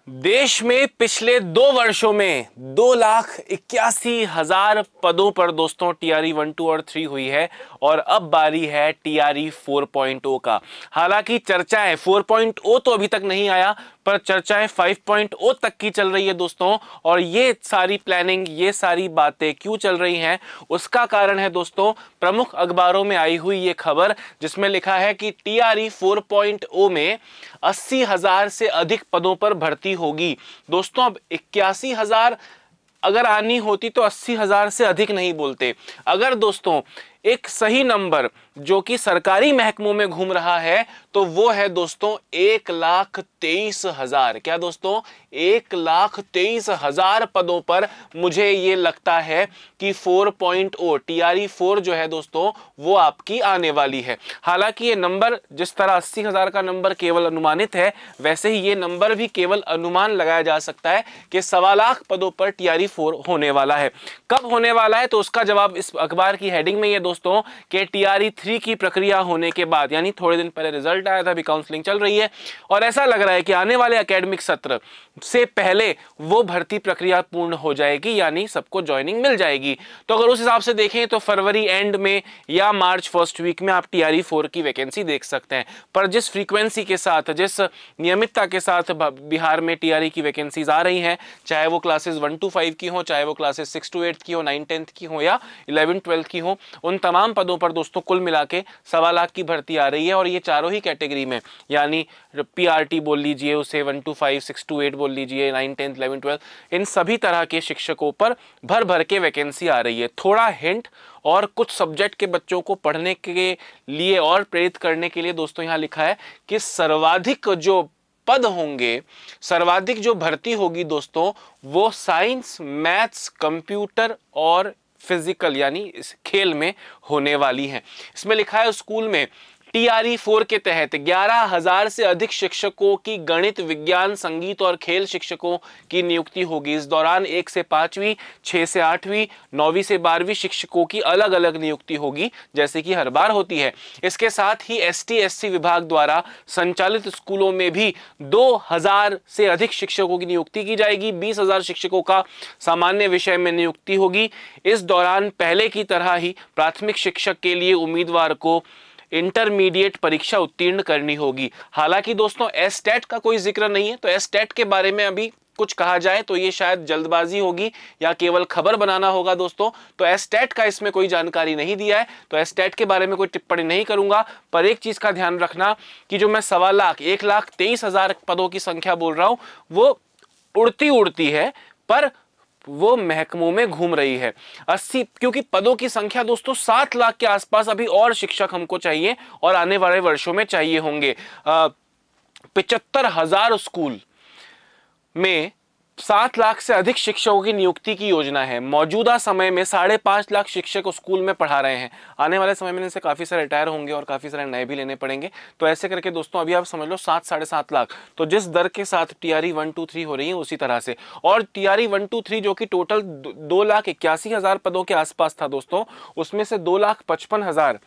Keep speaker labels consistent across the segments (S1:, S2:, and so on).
S1: देश में पिछले 2 वर्षों में 2,81,000 पदों पर दोस्तों टीआरई 1, 2 और 3 हुई है और अब बारी है टीआरई 4.0 का। हालांकि चर्चाएं 4.0 तो अभी तक नहीं आया, पर चर्चाएं 5.0 तक की चल रही है दोस्तों। और ये सारी प्लानिंग, ये सारी बातें क्यों चल रही हैं, उसका कारण है दोस्तों प्रमुख अखबारों में आई हुई ये खबर, जिसमें लिखा है कि टीआरई 4.0 में 80,000 से अधिक पदों पर भर्ती होगी। दोस्तों अब 81,000 अगर आनी होती तो 80,000 से अधिक नहीं बोलते। अगर दोस्तों एक सही नंबर जो कि सरकारी महकमों में घूम रहा है तो वो है दोस्तों 1,23,000। क्या दोस्तों, 1,23,000 पदों पर मुझे ये लगता है कि 4.0 टीआरई 4 जो है दोस्तों वो आपकी आने वाली है। हालांकि ये नंबर जिस तरह 80,000 का नंबर केवल अनुमानित है, वैसे ही ये नंबर भी केवल अनुमान लगाया जा सकता है कि 1,25,000 पदों पर टीआरई 4 होने वाला है। कब होने वाला है तो उसका जवाब इस अखबार की हेडिंग में ये दोस्तों कि टीआरई 3 की प्रक्रिया होने के बाद, यानी थोड़े दिन पहले रिजल्ट आया था, अभी काउंसलिंग चल रही है और ऐसा लग रहा है कि आने वाले एकेडमिक सत्र से पहले वो भर्ती प्रक्रिया पूर्ण हो जाएगी, यानी सबको ज्वाइनिंग मिल जाएगी। तो अगर उस हिसाब से देखें तो फरवरी एंड में या मार्च फर्स्ट वीक में आप टीआरई 4 की वैकेंसी देख सकते हैं। पर जिस फ्रीक्वेंसी के साथ, जिस नियमितता के साथ बिहार में टीआरई की वैकेंसीज आ रही हैं, चाहे वो क्लासेस 1 to 5 की हो, चाहे वो क्लासेस 6 to 8 की हो, 9, 10 की हो या 11, 12 की हो, उन तमाम पदों पर दोस्तों कुल मिला के 1,25,000 की भर्ती आ रही है। और ये चारों ही कैटेगरी में, यानी पीआरटी बोल लीजिए उसे, 1 to 5, 6 to 8 बोल लीजिए, 9, 10, 11, 12, इन सभी तरह के शिक्षकों पर भर भर के वैकेंसी आ रही है। थोड़ा हिंट और कुछ सब्जेक्ट के बच्चों को पढ़ने के लिए और प्रेरित करने के लिए दोस्तों यहाँ लिखा है कि सर्वाधिक जो पद होंगे, सर्वाधिक जो भर्ती होगी दोस्तों, वो साइंस, मैथ्स, कंप्यूटर और फिजिकल यानी इस खेल में होने वाली है। इसमें लिखा है स्कूल में टीआरई 4 के तहत 11,000 से अधिक शिक्षकों की गणित, विज्ञान, संगीत और खेल शिक्षकों की नियुक्ति होगी। इस दौरान 1 से 5वीं, 6 से 8वीं, 9वीं से 12वीं शिक्षकों की अलग अलग नियुक्ति होगी, जैसे कि हर बार होती है। इसके साथ ही एसटी एससी विभाग द्वारा संचालित स्कूलों में भी 2,000 से अधिक शिक्षकों की नियुक्ति की जाएगी। 20,000 शिक्षकों का सामान्य विषय में नियुक्ति होगी। इस दौरान पहले की तरह ही प्राथमिक शिक्षक के लिए उम्मीदवार को इंटरमीडिएट परीक्षा उत्तीर्ण करनी होगी। हालांकि दोस्तों एसटेट का कोई जिक्र नहीं है, तो एसटेट के बारे में अभी कुछ कहा जाए तो ये शायद जल्दबाजी होगी या केवल खबर बनाना होगा दोस्तों। तो एसटेट का इसमें कोई जानकारी नहीं दिया है, तो एसटेट के बारे में कोई टिप्पणी नहीं करूंगा। पर एक चीज का ध्यान रखना कि जो मैं 1,25,000, 1,23,000 पदों की संख्या बोल रहा हूं, वो उड़ती उड़ती है, पर वो महकमों में घूम रही है। 80, क्योंकि पदों की संख्या दोस्तों 7 लाख के आसपास अभी और शिक्षक हमको चाहिए और आने वाले वर्षों में चाहिए होंगे। 75,000 स्कूल में 7 लाख से अधिक शिक्षकों की नियुक्ति की योजना है। मौजूदा समय में 5.5 लाख शिक्षक स्कूल में पढ़ा रहे हैं। आने वाले समय में इनसे काफी सारे रिटायर होंगे और काफी सारे नए भी लेने पड़ेंगे। तो ऐसे करके दोस्तों अभी आप समझ लो 7, 7.5 लाख। तो जिस दर के साथ टीआरई 1, 2, 3 हो रही है उसी तरह से, और टीआरई 1, 2, 3 जो कि टोटल 2,81,000 पदों के आसपास था दोस्तों, उसमें से 2,55,000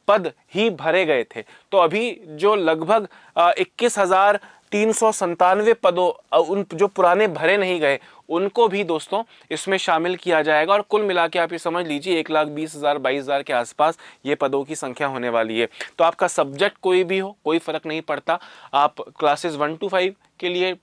S1: पद ही भरे गए थे। तो अभी जो लगभग 21,397 पदों, उन जो पुराने भरे नहीं गए, उनको भी दोस्तों इसमें शामिल किया जाएगा। और कुल मिला के आप ये समझ लीजिए 1,20,000, 22,000 के आसपास ये पदों की संख्या होने वाली है। तो आपका सब्जेक्ट कोई भी हो, कोई फर्क नहीं पड़ता। आप क्लासेस 1 to 5 के लिए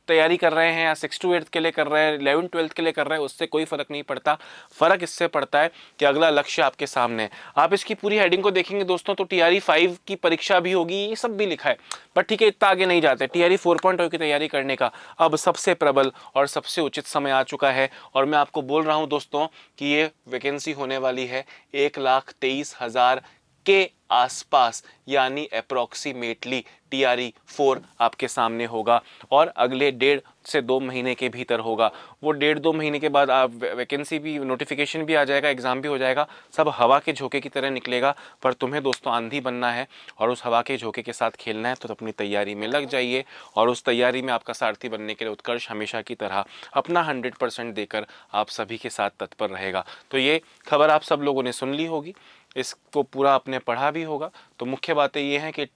S1: तैयारी कर रहे हैं या 6 to 8 के लिए कर रहे हैं, 11, 12 के लिए कर रहे हैं, उससे कोई फर्क नहीं पड़ता। फर्क इससे पड़ता है कि अगला लक्ष्य आपके सामने है। आप इसकी पूरी हेडिंग को देखेंगे दोस्तों तो टीआरई 5 की परीक्षा भी होगी, ये सब भी लिखा है। पर ठीक है, इतना आगे नहीं जाते। टीआरई 4.0 की तैयारी करने का अब सबसे प्रबल और सबसे उचित समय आ चुका है। और मैं आपको बोल रहा हूं दोस्तों कि ये वैकेंसी होने वाली है 1,23,000 के आसपास, यानी अप्रोक्सीमेटली टीआरई 4 आपके सामने होगा और अगले 1.5 से 2 महीने के भीतर होगा। वो 1.5-2 महीने के बाद आप वैकेंसी भी, नोटिफिकेशन भी आ जाएगा, एग्जाम भी हो जाएगा, सब हवा के झोंके की तरह निकलेगा। पर तुम्हें दोस्तों आंधी बनना है और उस हवा के झोंके के साथ खेलना है, तो अपनी तैयारी में लग जाइए। और उस तैयारी में आपका सारथी बनने के लिए उत्कर्ष हमेशा की तरह अपना 100% देकर आप सभी के साथ तत्पर रहेगा। तो ये खबर आप सब लोगों ने सुन ली होगी, इसको पूरा आपने पढ़ा भी होगा। तो मुख्य बातें ये हैं कि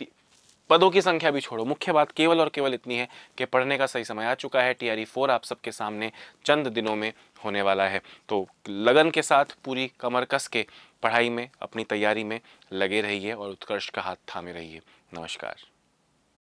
S1: पदों की संख्या भी छोड़ो, मुख्य बात केवल और केवल इतनी है कि पढ़ने का सही समय आ चुका है। टीआरई 4 आप सबके सामने चंद दिनों में होने वाला है, तो लगन के साथ पूरी कमर कस के पढ़ाई में, अपनी तैयारी में लगे रहिए और उत्कर्ष का हाथ थामे रहिए। नमस्कार।